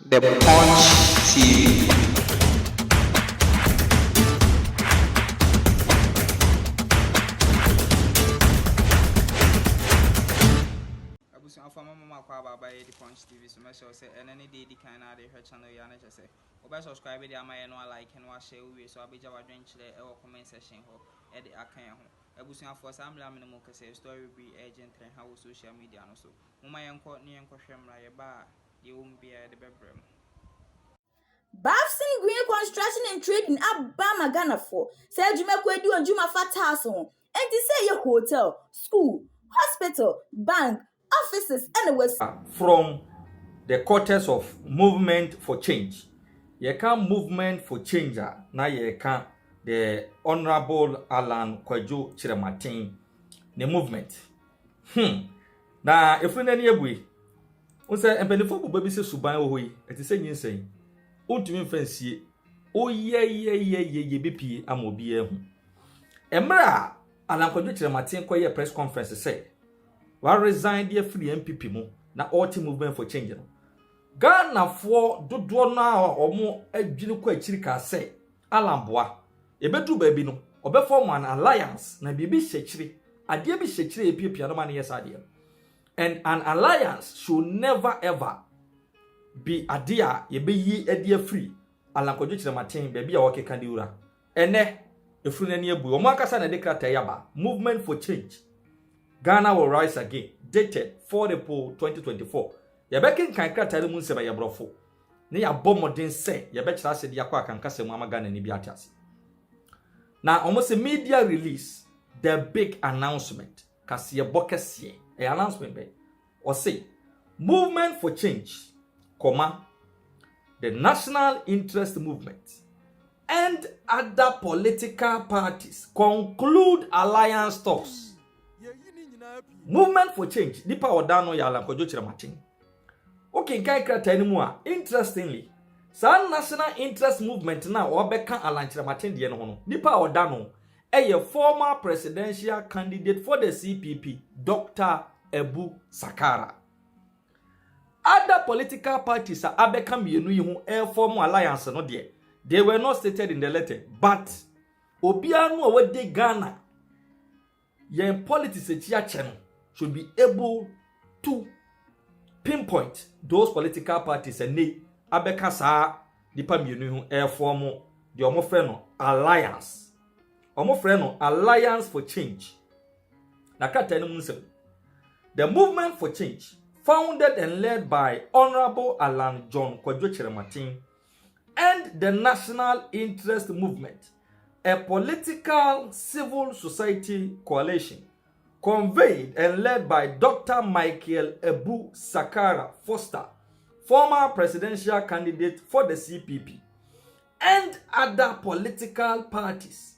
The Punch TV. Mama by the Punch TV, so make sure say any day the kind of her channel you are say. Oba subscribe to my like and share with so I'll be Java drink or comment section ho at the account. Ebusun for some minimum say story be agent and how social media no so. Mama yanko ni yanko hwemra ye ba ye won be the bebrem. Bafsin Green Construction and Trading Abama Ghana for. Say Jumekwedu and Juma Fatas on. And to say your hotel, school, hospital, bank, offices, and West. From the quarters of movement for change. You can movement for change. Now you can the Honorable Alan Kwajo Chiramatin. The movement. Now if we any way, we say and benefit baby say suban ohoyi. It is saying saying. Untumi fancy o ye BP amobi ehu emra Alan Chiramatin koye press conference say wa resign dey free NPP mu na ulti movement for change no Ghana for dodo na omo adwini ko akiri ka say alamboa ebedu ba bi no obefom an alliance na bibi hyekiri ade bi hyekiri epiepia no ma na yes ade and an alliance should never ever be adia ye be yi adia free Alan Chiramatin baby a work kan diura ene efru na ne abu o makasa na declare yaba movement for change Ghana will rise again dated 4 April 2024 ye be kin kan krata mu nseba ye brofo ne ya bomodin say ye be kira se dia kwa kan kasa mu ama Ghana ni bi atase na almost a media release the big announcement kasi ye bokese a announcement be or say movement for change the National Interest Movement and other political parties conclude alliance talks. Movement for change. Nipa odano ya Alan Chiramatin. Okay, kai krata enimu a interestingly, sa National Interest Movement na obeka Alan Chiramatin de no hono. Nipa odano a former presidential candidate for the CPP, Dr. Ebu Sakara. Other political parties are abeka mienu yi ho form alliance no de. They were not stated in the letter, but obianu awede Ghana yen politics echiache should be able to pinpoint those political parties and they abeka sa dipa mienu ho form the omo frɛ no alliance. Omo frɛ no Alliance for Change. Na kata enu nsem. The movement for change, founded and led by Honorable Alan John Kwajo Chiramatin and the National Interest Movement, a political civil society coalition, convened and led by Dr. Michael Ebu Sakara Foster, former presidential candidate for the CPP, and other political parties.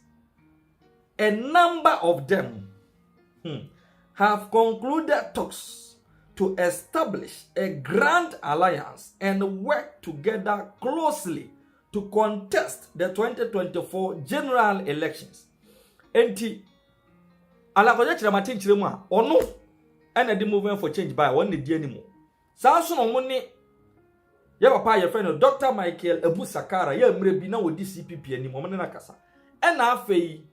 A number of them have concluded talks to establish a grand alliance and work together closely to contest the 2024 general elections. Enti Alan Chiramatin chiremu a ono and the movement for change by one di animo. Sa so no mo ne ye papa ye friend Dr. Michael Ebu Sakara ye mre bi na wodi CPP animo mo ne nakasa. E na afei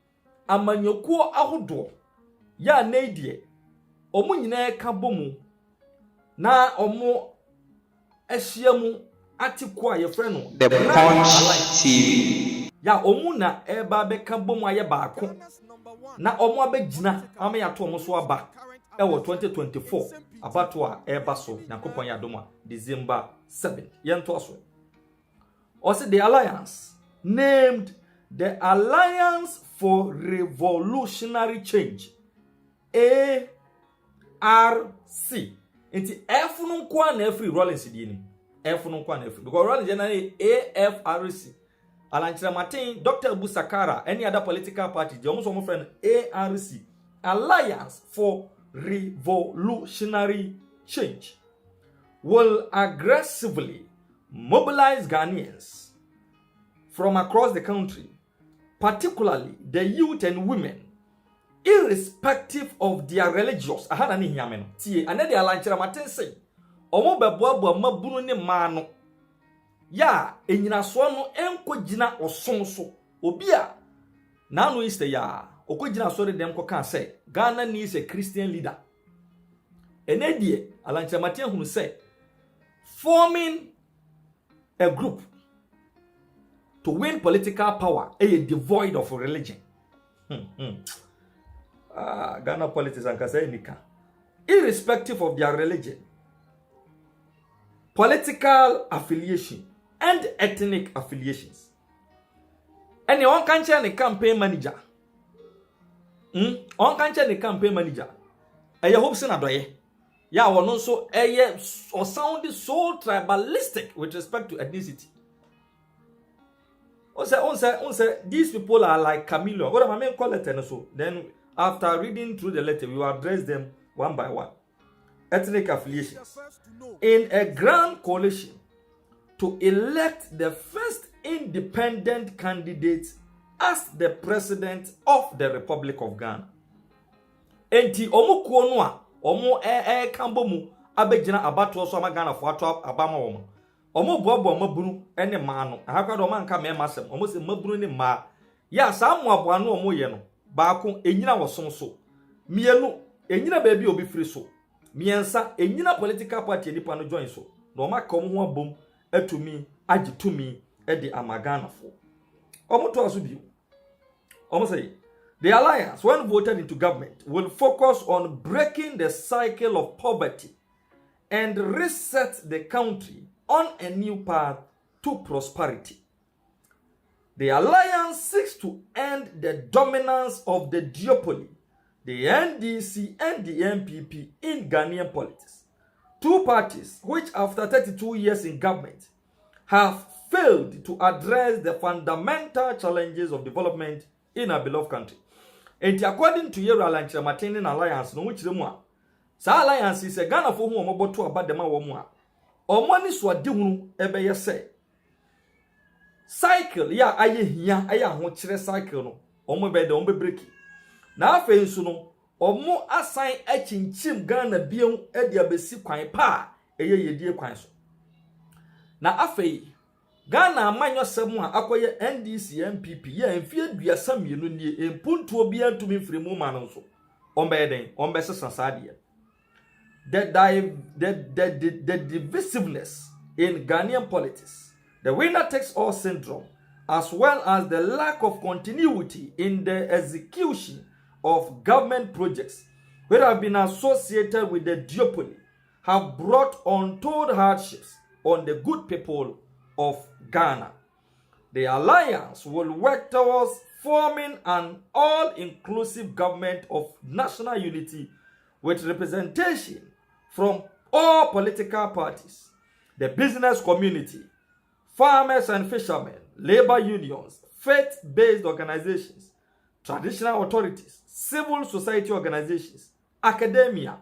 amanyokuo ahodo ya na edie omo nyina ka bomu na omo ehyiamu atiko a ye frɛ no The Punch TV. ya omo na eba beka bomu aye baako na omo abegina ama ya to omo so aba ewo 2024 abato a eba so yakopon ya dom a December 7 yento so also the alliance named the Alliance for Revolutionary Change ARC. Inti F no kwa na free Rollins di ni. F no kwa na free. Because Rollins generally AFRC. Alan Chiramatin, Dr. Ebu Sakara, any other political party, the almost almost friend ARC, Alliance for Revolutionary Change, will aggressively mobilize Ghanaians from across the country, particularly the youth and women, irrespective of their religious. I had an inhiameno. Tie, and then the Alan Chiramatin say, Omo beboa mabunu ne mano. ya enyinaso no enko gina osonso obi a na no iste ya okogina so de dem ko kan say Ghana needs a Christian leader. Enedie alanchamatie hunu say forming a group to win political power devoid of religion. Ghana politics and Kazanika, irrespective of their religion, political affiliation, and ethnic affiliations. Anyone can change the campaign manager. On can change the campaign manager. I hope so. Yeah, one also or sounding so tribalistic with respect to ethnicity. These people are like chameleon. What am I call letter so? Then after reading through the letter, we will address them one by one. Ethnic affiliations. In a grand coalition to elect the first independent candidate as the president of the Republic of Ghana. Enti omo kuonwa, omo kambo mu abegina abato so Ghana fo ato abama wo. Omo boabo mabunu ene ma no. Ahakwa do man ka me masem. Omo se mabunu ne ma. Ya sa mo aboa no omo ye no. Baako enyina wo sonso. Mienu enyina ba bi obi firi so. Miensa enyina political party nipa no join so. No ma ka omo ho abom atumi agitumi e de amagana fo. Omo to aso bi. Omo say the alliance, when voted into government, will focus on breaking the cycle of poverty and reset the country on a new path to prosperity. The alliance seeks to end the dominance of the duopoly, the NDC and the NPP in Ghanaian politics. Two parties which after 32 years in government have failed to address the fundamental challenges of development in our beloved country. And according to Yero Alanchamatin Alliance, no which the one, sa alliance is a Ghana for whom about to about the ma womwa. Or money swadi ebe ye say. Cycle, ya aye here, aya honchre cycle no. Omo be de ombe breaki. Na afe nso no, omo assign achinchim Ghana bion e de abesi kwan pa eye yedie kwan so. Na afe Ghana amanyo semu a akoye NDC NPP ye enfie duasa mienu nie empuntuo bia ntumi mfirimu ma no so. Ombe den, ombe sesasade. The divisiveness in Ghanaian politics, the winner takes all syndrome, as well as the lack of continuity in the execution of government projects which have been associated with the duopoly, have brought untold hardships on the good people of Ghana. The alliance will work towards forming an all-inclusive government of national unity with representation from all political parties, the business community, farmers and fishermen, labor unions, faith-based organizations, traditional authorities, civil society organizations, academia,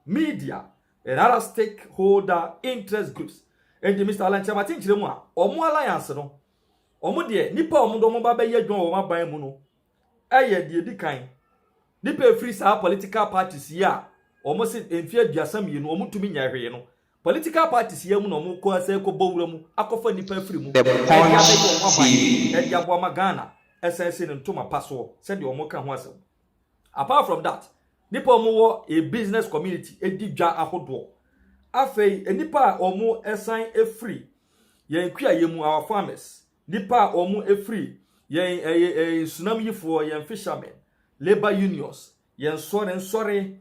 media, and other stakeholder interest groups. And Mr. Alanchamatin Chiremwa, Omo Alliance no, Omo de nipa omo do mo ba be yadwon wo maban mu no. Eye de di kan. Nipa free sa political parties ya, omo se enfie aduasa mienu omo tumi nya hwe no. Political parties ya mu no omo ko ase ko bowura mu, akofa nipa free mu. E dia bo magana, SSC no ntoma paso, se de omo ka ho asem. Apart from that, nipa omo wo a business community e di dwa ahodo. Afei enipa omo esan free yen kwa yemu our farmers nipa omo free yen sunam yifo yen fishermen labor unions yen sorry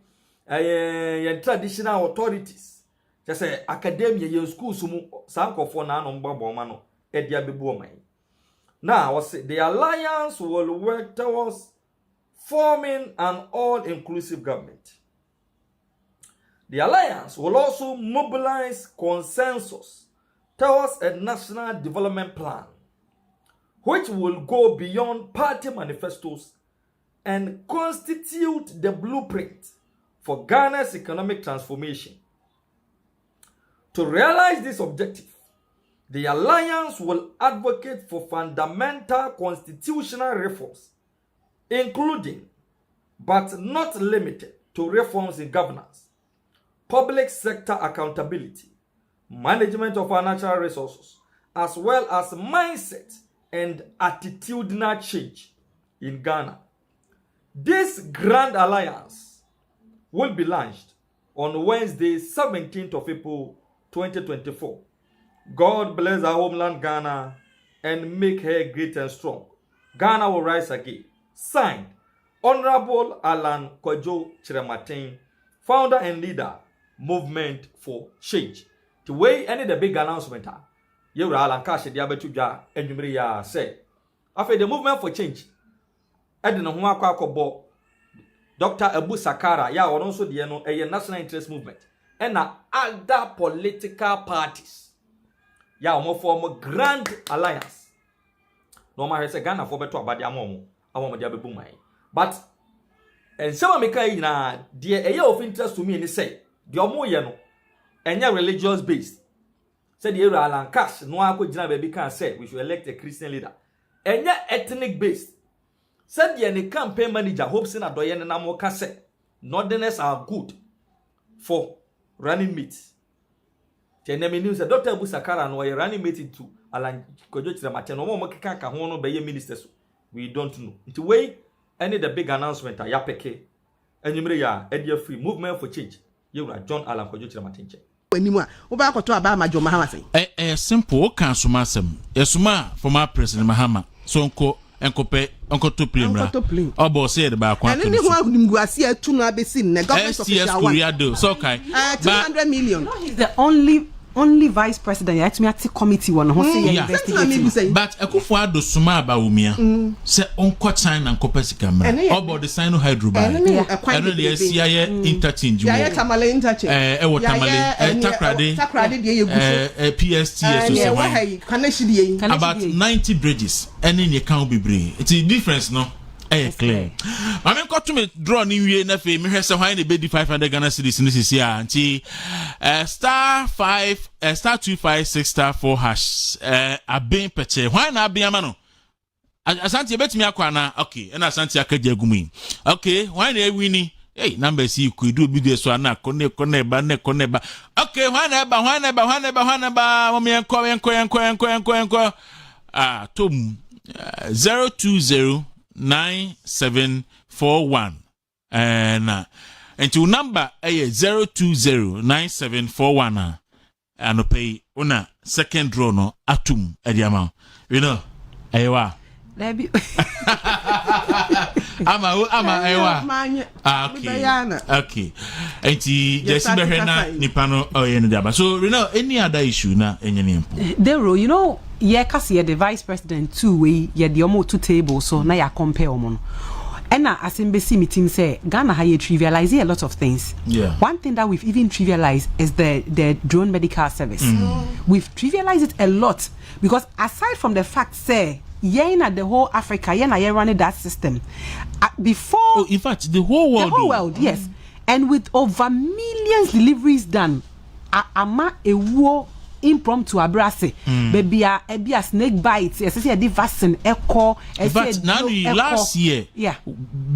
yen traditional authorities just say academia yen schools mu sankofo na no mbabo ma no e dia bebu oman. Now was the alliance will work towards forming an all-inclusive government. The alliance will also mobilize consensus towards a national development plan, which will go beyond party manifestos and constitute the blueprint for Ghana's economic transformation. To realize this objective, the alliance will advocate for fundamental constitutional reforms, including, but not limited to, reforms in governance, public sector accountability, management of our natural resources, as well as mindset and attitudinal change in Ghana. This grand alliance will be launched on Wednesday, 17th of April 2024. God bless our homeland Ghana and make her great and strong. Ghana will rise again. Signed, Honorable Alan Kojo Chiramatin, founder and leader, Movement for Change. The way any the big announcement are, you Alan Cash Diabetuja and Yumiria say, after the Movement for Change, Edna Huaka Kobo, Dr. Abu Sakara, ya or also the a national interest movement, and other political parties. Ya more form a grand alliance. No matter say Ghana for better about the among our boom. But and some make na dear a year of interest to me and say, the omo yeno, and ya religious based. Said the era Alan Cash, no I could baby can say we should elect a Christian leader. And ya ethnic based. Said the campaign manager hopes in a doyen and amo cassette. Northerners are good for running meats. Tenemi news Dr. Busakara no running mate into Alan Kojochira Mateno Mokaka Hono by ministers. We don't know. It's way any the big announcement are yapeke. And you may Edia free movement for change. You are John Alan Kojochira Matinche. Anymore, Obako to Abama Joe Mahama. Simple can sumasem. Esuma for my president Mahama. So enkope to play. Obo said about and anyone who was here to not be seen. The government official one. So okay. 200 million. No, he's the only vice president yet me committee one who say investigating. But Akufo-Addo suma ba umia. Say onko China nkope sikama. Obo the sign hydro ba. And the CIA interchange. Yeah, Tamale interchange. Takrade PST about 90 bridges. And then you can't be brave. It's a difference, no? Clear. I mean, got to me draw new year na fe me hwese hwan na be di 500 Ghana cedis ni sisi a nti *256*4# abin peche hwan na abin ama no asante betimi akwa na okay na asante akaje agumi okay hwan na ewini hey number si ku do bi de so na kone ba okay hwan na ba mo me enko tom 0209741 and to number 0209741 and pay una second draw no atum ediama you know ewa ama ewa okay enti jesi behena nipano oyene diaba so you know any other issue na enye Dero, you know kasi the vice president two way ye the omo two table so na ya compare omo and as embassy meeting say Ghana ha trivialize a lot of things. Yeah. One thing that we've even trivialized is the drone medical service. We've trivialized it a lot because aside from the fact say yena the whole Africa yena running that system before in fact the whole world yes, and with over millions deliveries done ama ewo impromptu abrase baby a snake bites yes say the vaccine echo but now last year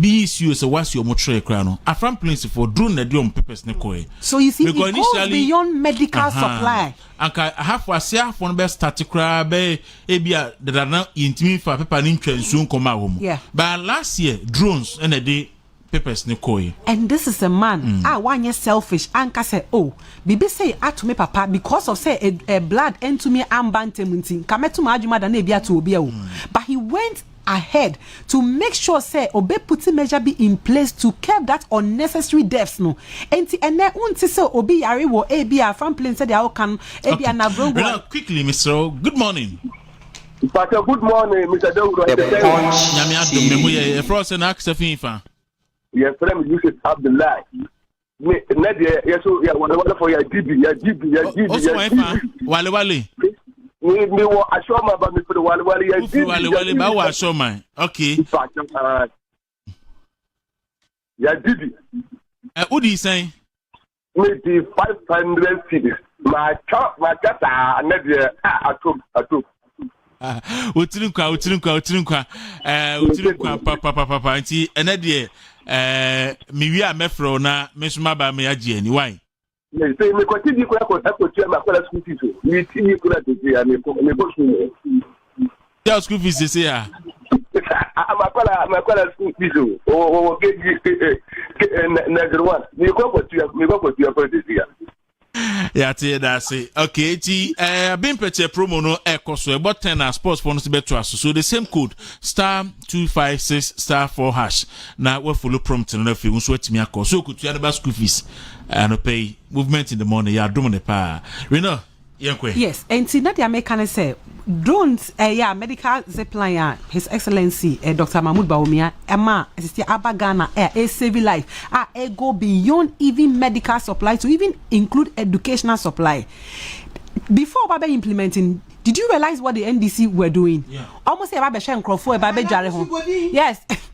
BSU so what's your motor cry no afram place for drone na do papers ne koy so you see because it goes beyond medical supply anka half was here for best staticra be ebia that na intimi for paper ni ntwansu nkoma wo mu but last year drones and a day papers ne koy and this is a man one year selfish anka say oh bibi say to me papa because of say a blood into me ambantemunti kametu majuma da na ebia to obi o but he went ahead to make sure say obe putting measure be in place to curb that unnecessary deaths no enti ene unti say obi yare wo ebia from plane say they can ebia na bro quickly Mr. Good morning. Good morning Mr. Dewro. Nyame adom me moye e frost na aksafin fa. Yes, friend Yusuf Abdullah. Me Nadia yeso ya wala for ya GB. Wale. Me wo ashoma ba me for wale ya GB. Wale ba wa ashoma. Okay. Ya GB. Udi say me di 500 cedis. Ma chata Nadia atom. Utirinkwa papa nti ene de mi wi a mefro na mesuma ba me agye ani why say me continue ko to my college school fees. Me TV ko to say me go school. Your school fees is here. My college school fees. Oh, next one. Me go to your for this year. Yeah, that's it. Okay, been purchase promo no ekoso about 10 sports bonus beto aso. So the same code *256*4#. Now we follow prompt and if you want to me akọ. So could you about school fees and pay movement in the morning. Yeah, do the pa. Reno, yes, and see that the American say drones medical zipline His Excellency Dr. Mahmoud Bawumia Emma assistant Abagana save life go beyond even medical supply to even include educational supply. Before Baba implementing, did you realize what the NDC were doing? Yeah. Almost about yes.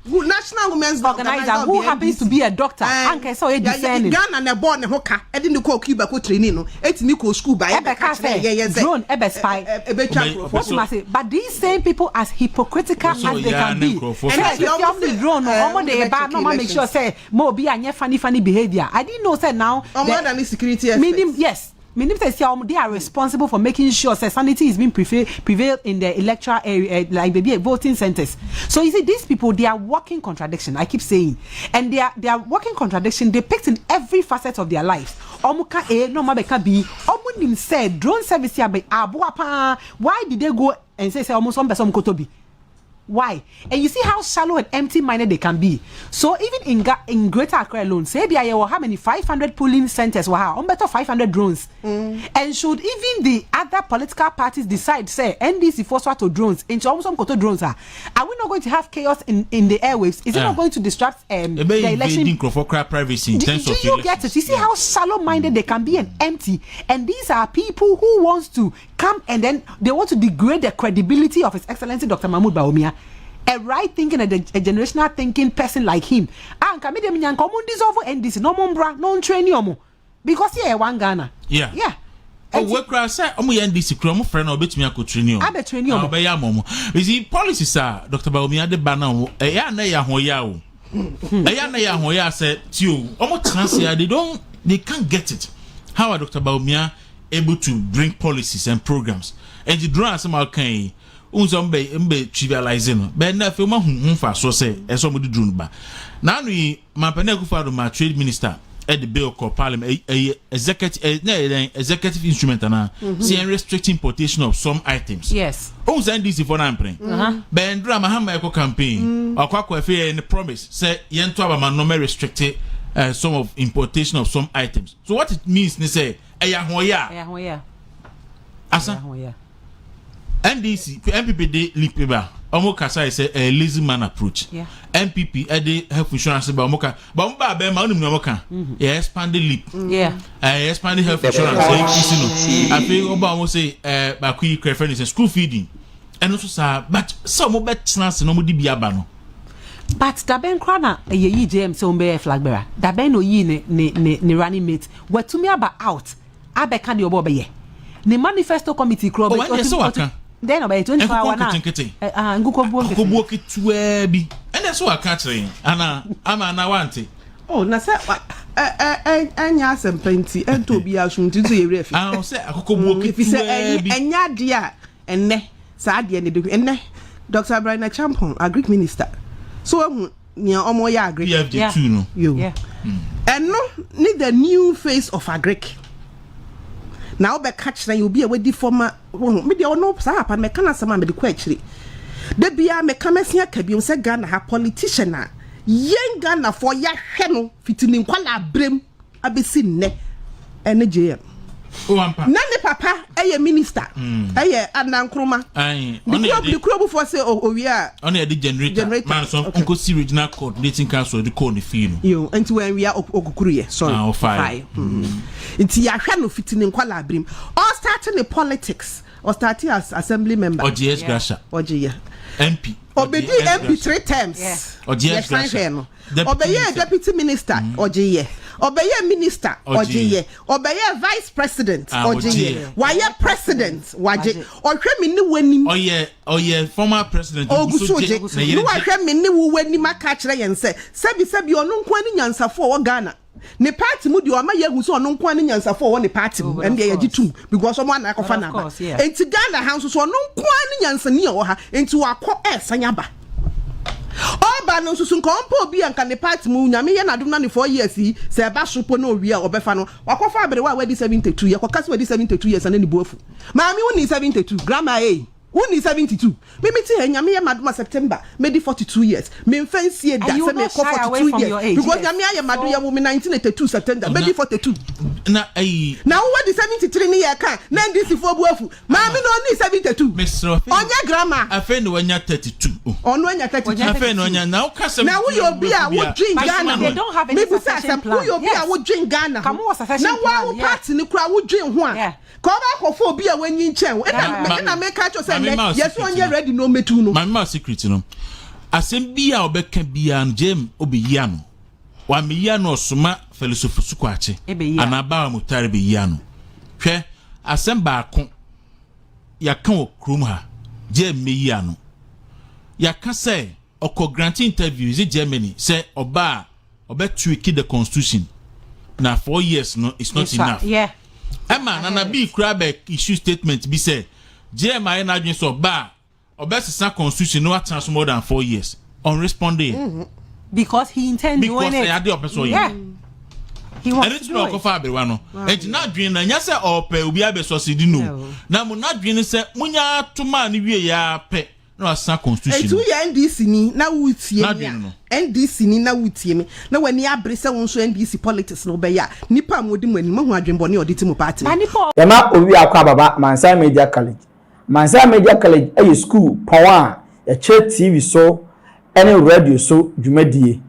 National Women's Organizer who happens to be a doctor. Anke so e defend Ghana na born hoka e di ko Cuba ko training no etimi ko school by drone spy but these same people as hypocritical as they can be the drone no they bad no make sure say mo be anya funny behavior. I didn't know say now the security yes. They are responsible for making sure sanity is being prevailed in the electoral area, like maybe voting centers. So you see, these people, they are working contradiction. I keep saying, and they are working contradiction depicting every facet of their lives. Omuka no mabeka bi. Omunim said drone service here by abuapa. Why did they go and say almost some person kotobi? Why? And you see how shallow and empty-minded they can be. So even in Greater Accra alone, say how many 500 polling centers were on better 500 drones. And should even the other political parties decide, say NDC force to drones, into almost some koto drones are we not going to have chaos in the airwaves? Is it not going to disrupt the election? Privacy in do you get it? You see how shallow-minded they can be and empty. And these are people who wants to come and then they want to degrade the credibility of His Excellency Dr. Mahmoud Bawumia. A right thinking and a generational thinking person like him. And come me nyanka omo dissolve NDC no mombra no training omo because here one Ghana. Yeah. Oh, we cry say omo NDC kro mo friend obetumi akotraining omo. Abetraining omo. Obeya momo. You see policies are Dr. Bawumia de bana omo. Ya na ya hoya o. Ya na ya hoya say tio omo transia they can't get it. How are Dr. Bawumia able to bring policies and programs? And the drone some can mbe trivializing but na fe ma hu fa so say eso mo di drone ba na no yi mampane akufado ma trade minister the bill called parliament executive instrument na see restricting importation of some items. Yes. Oh, send this for nampre. Ben drama ha ma campaign akwa fe any promise say yento aba no restricted some of importation of some items. So what it means ni say hoya asa NDC NPP de lipiba omo kasa is a lazy man approach. NPP the health insurance ba omo ka ba omo ba be ma onum no ka expand the leap expand health insurance afi oba omo say ba ku yi school feeding and also sa but some omo bet chance no mo di bia no. But daben krana ye JM so mbe flag bearer daben no yi ne running mate watumi aba out abeka de obo be ye ne manifesto committee club then about 24 hours now nguko kitu bi and so aka kire ana ama na wante na say anya asem plenty ento bi asum tutu ye refi say akoko kitu bi enya de a enne saa de ne de enne Dr. Brian Champon agric minister so nia omo ya agric PFD2 no and no need the new face of agric. Now be catch na you be a wedi former me de no sa pa me kana sama me de ko akire de bia me kamesia ka bi se Ghana ha politician a yen Ghana for ya hwe no fitini kwala brem abesi nne ene JM na ne papa eye minister eye Anankroma the club for say owia on the generator man so unko see regional coordinating council the code fee no yo enti when we are okukuru ye sorry fire enti ya hwe no fitini nkwala brem all starting the politics or starting as assembly member OGS Grasha OGS MP obedi MP 3 terms OGS Grasha obeye deputy minister OGS obeye minister ojiye obeye vice president ojiye waye president waje ohwe me ni wanim oye former president ogusoje no wahwe me ni wanim aka kire yen sebi ono nkwa ni nyansafo wo Ghana ne party mu di o ma yehu so ono nkwa ni nyansafo wo ne party mu and dey agitum because omo na akofa na ba enti Ghana hanso so ono nkwa ni nyansani e wo ha enti wakọ esanyaba Oba no susun kompo obi anka ne party mu nyame ye na dum na ne 4 years yi se eba sopo na owi a obefa no wakofa abere wa wedi 72 ye kwakase wedi 72 years na ni buafu maami woni 72 grandma woni 72 mimi ti nyame ye maduma September medi 42 years me mfansie da se me ko 42 years because nyame aye madu ye wo me 1982 September medi 42 na wo wedi 73 ni ye kan na ndisi fo buafu maami no ni 72 mesro onye grandma afen no wanya 32 ono anya 32 afen no wanya na ukase na wo yo bia wo dream Ghana they don't have any succession plan wo yo bia wo dream Ghana na wo party ni kura wo dream ho a ko ba ko fo bia wanyi nchen na make catch say yes one year ready no metu no my secret no asem bia obeka bia no jem obeyi ano wa meyi no soma philosophy sukwache anaba mutare beyi ano hwe asem ba ko ya kan okrum ha jem meyi ano ya ka say oko grant interviews in Germany say oba tweak the constitution na 4 years no it's not enough Emma na bi kura issue statement bi say JMI na adwin so ba obesisa constitution no attach more than 4 years on responding because he intends doing it he wants to do it ko fa be wa no e na adwin na nya say ope obi abesosidi no na mo na adwin say munya toma ne wie ya pe na asa constitution e tu ya NDC ni na wutie mi NDC ni na wutie mi na wani abrese won so NDC politics no be ya nipa modi mani mahu adwenbo ne oditi mu party ya ma owi akwa baba Mansa Media College Mansa Media College a school power ya che TV so any radio so dwumadie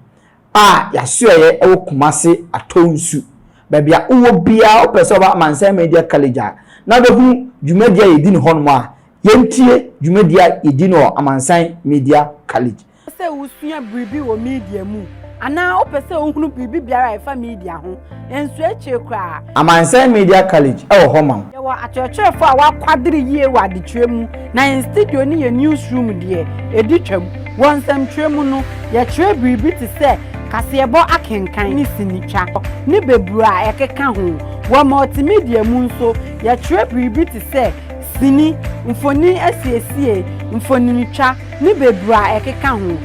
ya so ye e wo Kumase atonsu ba bia wo bia o pese ba Mansa Media College na do hu dwumadie yedi ni honmo a yentie dwumadie yedi no Mansa Media College se usua bribi wo media mu ana o pese ohunu bribi biara e fa media ho ensu eche kra Mansa Media College e wo homa ye wa achechefo a wa kwadiri yie wa adetwe mu na in studio ni ye newsroom de editwam wonsam twemu no ye kire bribi ti se kasebo akenkan ni sinitwa ni bebura ekeka ho wa multimedia mu nso ye kire bribi ti se sini mfoni asiesie mfoni nitwa ni bebura ekeka ho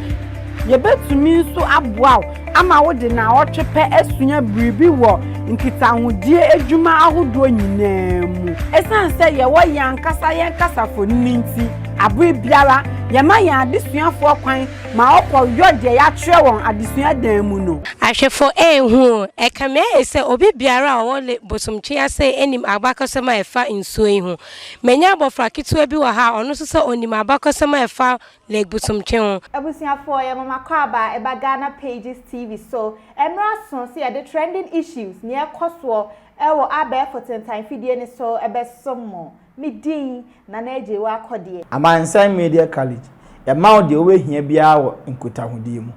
ye betumi nso aboa ama wo de na otwepe asunya bribi wo nkitahodie adwuma ahodo nyinaa mu esan se ye wo yankasa foni nti abri biara ye ma ya adesuafo kwan ma okọ yode ya kire won adesua dan mu no ahwefo ehu ekame ese obi biara wo le bosomtwe ase enim abakosema efa nsuo hu menya abofra kitu bi wa ha ono so se onim abakosema efa le bosomtwe hu abusuafo ye mama kwaba eba Ghana Pages TV so emra so the trending issues ne ekoso ewo abe for time fidie ni so ebe somo midin na naje wa akode Mansa Media College ya ma o de we hia bia wo nkotahudie mu